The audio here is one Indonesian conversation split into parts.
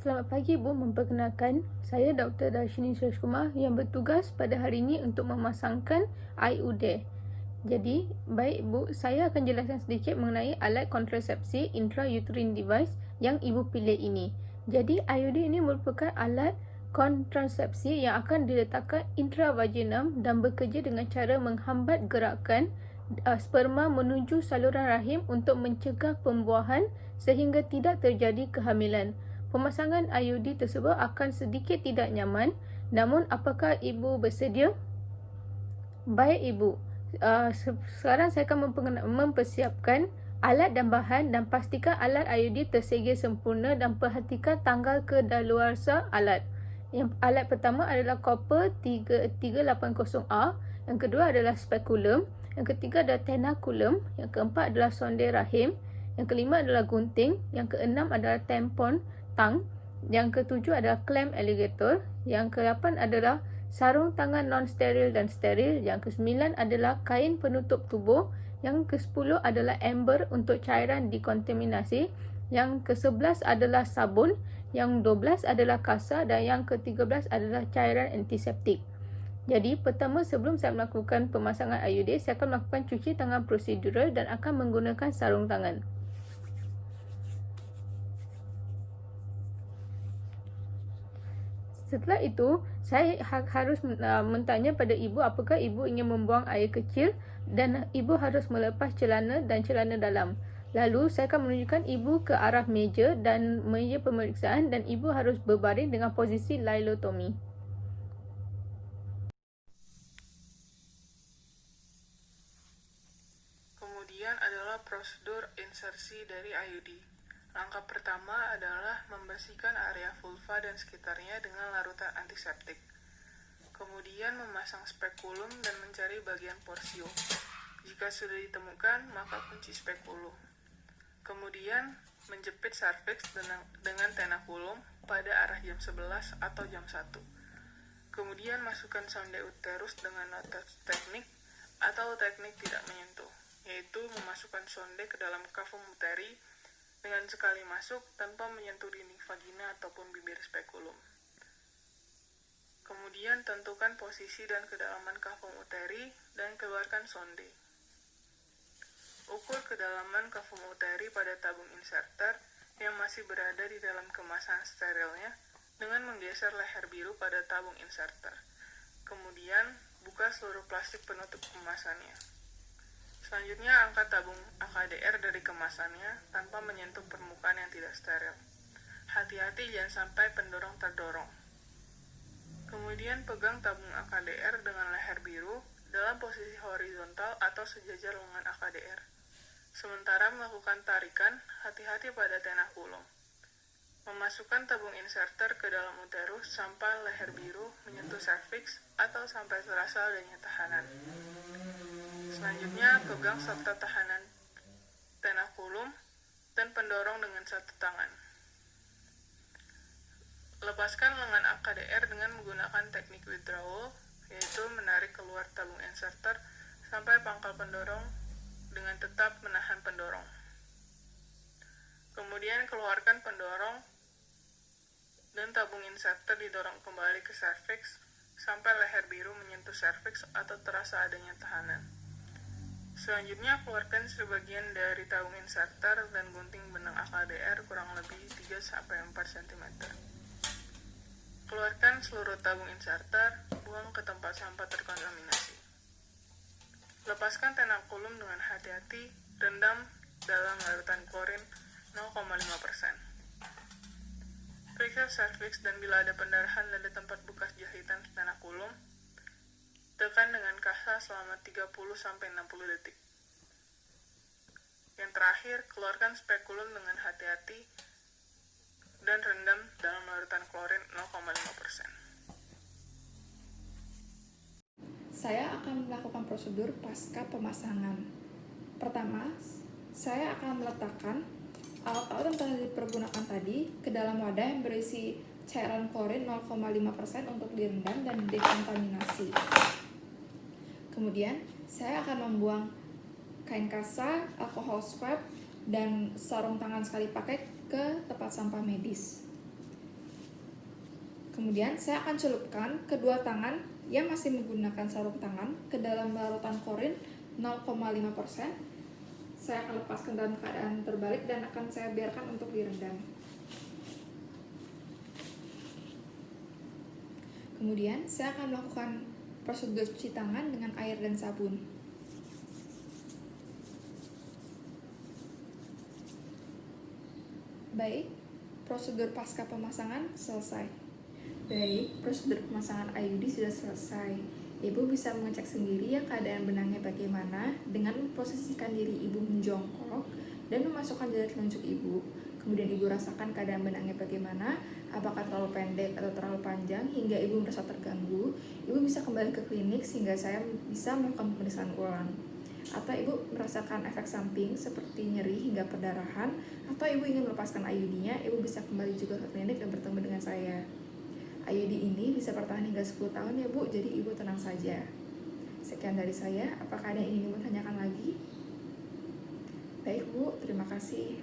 Selamat pagi Ibu, memperkenalkan saya Dr. Darshini Sureshkumar yang bertugas pada hari ini untuk memasangkan IUD. Jadi, baik Ibu, saya akan jelaskan sedikit mengenai alat kontrasepsi intrauterine device yang Ibu pilih ini. Jadi, IUD ini merupakan alat kontrasepsi yang akan diletakkan intravaginum dan bekerja dengan cara menghambat gerakan sperma menuju saluran rahim untuk mencegah pembuahan sehingga tidak terjadi kehamilan. Pemasangan IUD tersebut akan sedikit tidak nyaman. Namun, apakah Ibu bersedia? Baik Ibu, sekarang saya akan mempersiapkan alat dan bahan dan pastikan alat IUD tersedia sempurna dan perhatikan tanggal kedaluarsa alat. Alat pertama adalah copper 380A, yang kedua adalah spekulum, yang ketiga adalah tenakulum, yang keempat adalah sonde rahim, yang kelima adalah gunting, yang keenam adalah tampon tang, yang ketujuh adalah clamp alligator, yang ke-8 adalah sarung tangan non-steril dan steril, yang ke-9 adalah kain penutup tubuh, yang ke-10 adalah amber untuk cairan dikontaminasi, yang ke-11 adalah sabun, yang 12 adalah kasa dan yang ke-13 adalah cairan antiseptik. Jadi, pertama sebelum saya melakukan pemasangan IUD, saya akan melakukan cuci tangan prosedural dan akan menggunakan sarung tangan. Setelah itu, saya harus mentanya pada Ibu apakah Ibu ingin membuang air kecil dan Ibu harus melepas celana dan celana dalam. Lalu, saya akan menunjukkan Ibu ke arah meja dan meja pemeriksaan dan Ibu harus berbaring dengan posisi lailotomi. Kemudian adalah prosedur insersi dari IUD. Langkah pertama adalah membersihkan area vulva dan sekitarnya dengan larutan antiseptik. Kemudian memasang spekulum dan mencari bagian porsio. Jika sudah ditemukan, maka kunci spekulum. Kemudian menjepit serviks dengan tenakulum pada arah jam 11 atau jam 1. Kemudian masukkan sonde uterus dengan nota teknik atau teknik tidak menyentuh, yaitu memasukkan sonde ke dalam kavum uteri dengan sekali masuk tanpa menyentuh dinding vagina ataupun bibir spekulum. Kemudian tentukan posisi dan kedalaman kavum uteri dan keluarkan sonde. Ukur kedalaman kavum uteri pada tabung inserter yang masih berada di dalam kemasan sterilnya dengan menggeser leher biru pada tabung inserter. Kemudian buka seluruh plastik penutup kemasannya. Selanjutnya, angkat tabung AKDR dari kemasannya tanpa menyentuh permukaan yang tidak steril. Hati-hati jangan sampai pendorong terdorong. Kemudian pegang tabung AKDR dengan leher biru dalam posisi horizontal atau sejajar lengan AKDR. Sementara melakukan tarikan, hati-hati pada tenakulum. Memasukkan tabung inserter ke dalam uterus sampai leher biru menyentuh serviks atau sampai terasa adanya tahanan. Selanjutnya, pegang serta tahanan tenakulum dan pendorong dengan satu tangan. Lepaskan lengan AKDR dengan menggunakan teknik withdrawal, yaitu menarik keluar tabung inserter sampai pangkal pendorong dengan tetap menahan pendorong. Kemudian keluarkan pendorong dan tabung inserter didorong kembali ke serviks sampai leher biru menyentuh serviks atau terasa adanya tahanan. Selanjutnya, keluarkan sebagian dari tabung inserter dan gunting benang AKDR kurang lebih 3-4 cm. Keluarkan seluruh tabung inserter, buang ke tempat sampah terkontaminasi. Lepaskan tenakulum dengan hati-hati, rendam dalam larutan klorin 0,5%. Periksa serviks dan bila ada pendarahan pada tempat bekas jahitan tenakulum, tekan dengan kasa selama 30-60 detik. Yang terakhir, keluarkan spekulum dengan hati-hati dan rendam dalam larutan klorin 0,5%. Saya akan melakukan prosedur pasca pemasangan. Pertama, saya akan meletakkan alat-alat yang telah dipergunakan tadi ke dalam wadah yang berisi cairan klorin 0,5% untuk direndam dan dekontaminasi. Kemudian, saya akan membuang kain kasa, alkohol swab, dan sarung tangan sekali pakai ke tempat sampah medis. Kemudian saya akan celupkan kedua tangan yang masih menggunakan sarung tangan ke dalam larutan klorin 0,5%. Saya akan lepaskan dalam keadaan terbalik dan akan saya biarkan untuk direndam. Kemudian saya akan melakukan prosedur cuci tangan dengan air dan sabun. Baik, prosedur pasca pemasangan selesai. Baik, prosedur pemasangan IUD sudah selesai. Ibu bisa mengecek sendiri ya keadaan benangnya bagaimana dengan memposisikan diri ibu menjongkok dan memasukkan jari telunjuk ibu. Kemudian ibu rasakan keadaan benangnya bagaimana, apakah terlalu pendek atau terlalu panjang hingga ibu merasa terganggu. Ibu bisa kembali ke klinik sehingga saya bisa melakukan pemeriksaan ulang. Atau ibu merasakan efek samping seperti nyeri hingga perdarahan, atau ibu ingin melepaskan IUD-nya, ibu bisa kembali juga ke klinik dan bertemu dengan saya. IUD ini bisa bertahan hingga 10 tahun ya Bu, jadi ibu tenang saja. Sekian dari saya, apakah ada yang ingin ibu tanyakan lagi? Baik Bu, terima kasih.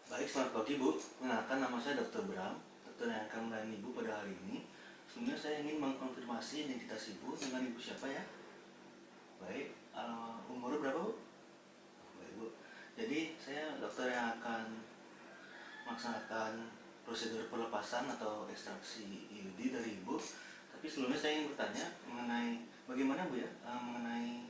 Baik, selamat pagi Bu. Mengenalkan nama saya Dr. Bram, dokter yang akan melayani Ibu pada hari ini. Sebelumnya saya ingin mengkonfirmasi identitas Ibu dengan Ibu siapa ya? Baik, umur berapa Bu? Baik Bu. Jadi saya dokter yang akan melaksanakan prosedur pelepasan atau ekstraksi IUD dari Ibu. Tapi sebelumnya saya ingin bertanya mengenai bagaimana Bu ya, mengenai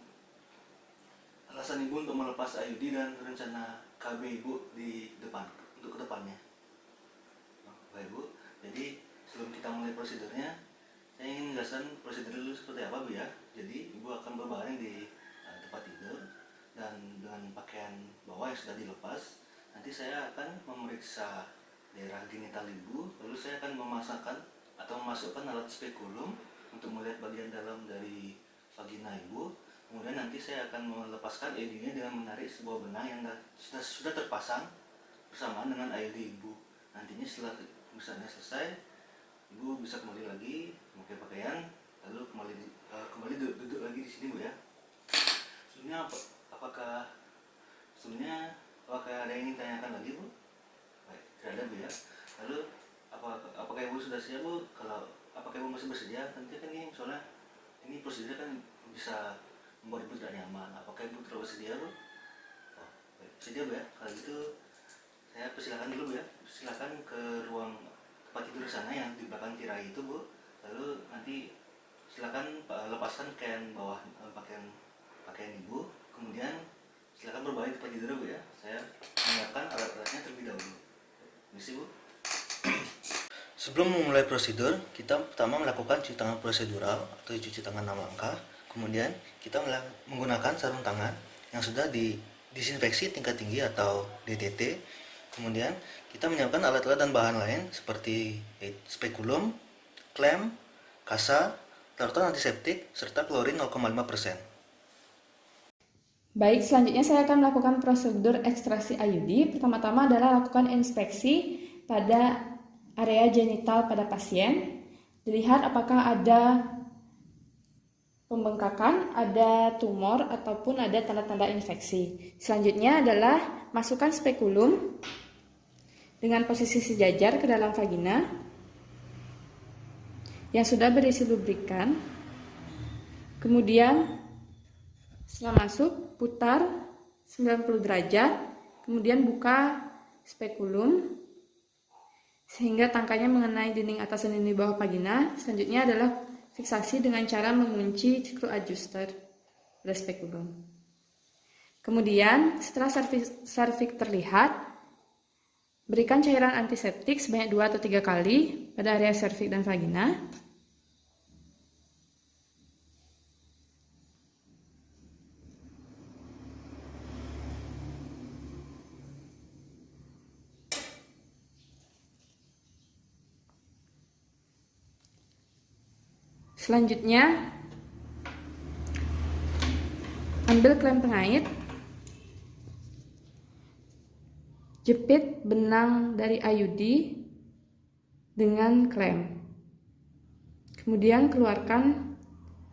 alasan Ibu untuk melepas IUD dan rencana KB Ibu di depan, untuk kedepannya. Baik Bu, jadi sebelum kita mulai prosedurnya, saya ingin menjelaskan prosedur dulu seperti apa Bu ya. Jadi Ibu akan berbaring di tempat tidur dan dengan pakaian bawah yang sudah dilepas. Nanti saya akan memeriksa daerah genital Ibu, lalu saya akan memasangkan atau memasukkan alat spekulum untuk melihat bagian dalam dari vagina Ibu. Kemudian nanti saya akan melepaskan IUD-nya dengan menarik sebuah benang yang sudah terpasang bersamaan dengan IUD Ibu. Nantinya setelah pemisahannya selesai, Ibu bisa kembali lagi memakai pakaian, lalu kembali duduk lagi di sini Bu ya. Sebelumnya apakah ada yang ingin tanyakan lagi Bu? Baik, tidak ada Bu ya. Lalu apakah Ibu sudah siap Bu? Apakah Ibu masih bersedia? Nanti kan ini soalnya ini prosedurnya kan bisa membuat Ibu tidak nyaman. Apakah Ibu terlalu bersedia Bu? Oh, baik. Bersedia Bu ya? Kalau gitu saya persilakan dulu Bu ya. Silakan ke ruang tempat tidur sana yang di belakang tirai itu Bu. Lalu nanti silakan lepaskan pakaian bawah, pakaian Ibu. Kemudian silakan berbaring di tempat tidur Bu ya. Saya menyiapkan alat-alatnya terlebih dahulu. Misi Bu. Sebelum memulai prosedur, kita pertama melakukan cuci tangan prosedural atau cuci tangan 6 langkah. Kemudian kita menggunakan sarung tangan yang sudah disinfeksi tingkat tinggi atau DTT. Kemudian kita menyiapkan alat-alat dan bahan lain seperti spekulum, klem, kasa, larutan antiseptik, serta klorin 0,5%. Baik, selanjutnya saya akan melakukan prosedur ekstraksi IUD. Pertama-tama adalah lakukan inspeksi pada area genital pada pasien. Dilihat apakah ada pembengkakan, ada tumor, ataupun ada tanda-tanda infeksi. Selanjutnya adalah masukkan spekulum dengan posisi sejajar ke dalam vagina yang sudah berisi lubrikan. Kemudian setelah masuk, putar 90 derajat, kemudian buka spekulum sehingga tangkainya mengenai dinding atas dan dinding bawah vagina. Selanjutnya adalah fiksasi dengan cara mengunci screw adjuster pada spekulum. Kemudian setelah serviks terlihat, berikan cairan antiseptik sebanyak 2 atau 3 kali pada area serviks dan vagina. Selanjutnya, ambil klem pengait, jepit benang dari IUD dengan klem. Kemudian keluarkan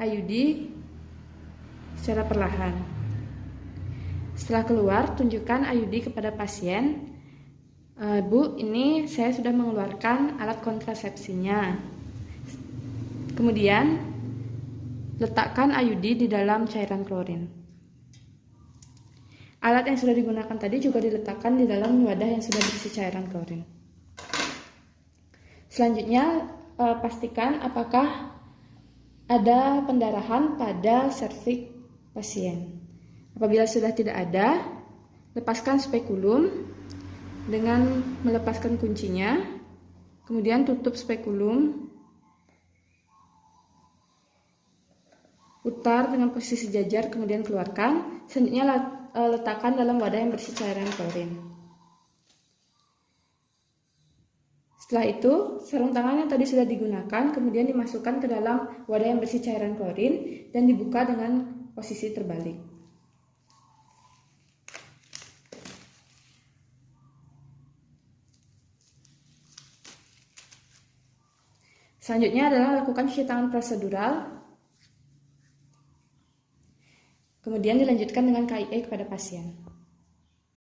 IUD secara perlahan. Setelah keluar, tunjukkan IUD kepada pasien Bu, ini saya sudah mengeluarkan alat kontrasepsinya. Kemudian, letakkan IUD di dalam cairan klorin. Alat yang sudah digunakan tadi juga diletakkan di dalam wadah yang sudah berisi cairan klorin. Selanjutnya, pastikan apakah ada pendarahan pada serviks pasien. Apabila sudah tidak ada, lepaskan spekulum dengan melepaskan kuncinya, kemudian tutup spekulum, putar dengan posisi jajar, kemudian keluarkan. Selanjutnya letakkan dalam wadah yang berisi cairan klorin. Setelah itu, sarung tangan yang tadi sudah digunakan kemudian dimasukkan ke dalam wadah yang berisi cairan klorin dan dibuka dengan posisi terbalik. Selanjutnya adalah lakukan cuci tangan prosedural, kemudian dilanjutkan dengan KIE kepada pasien.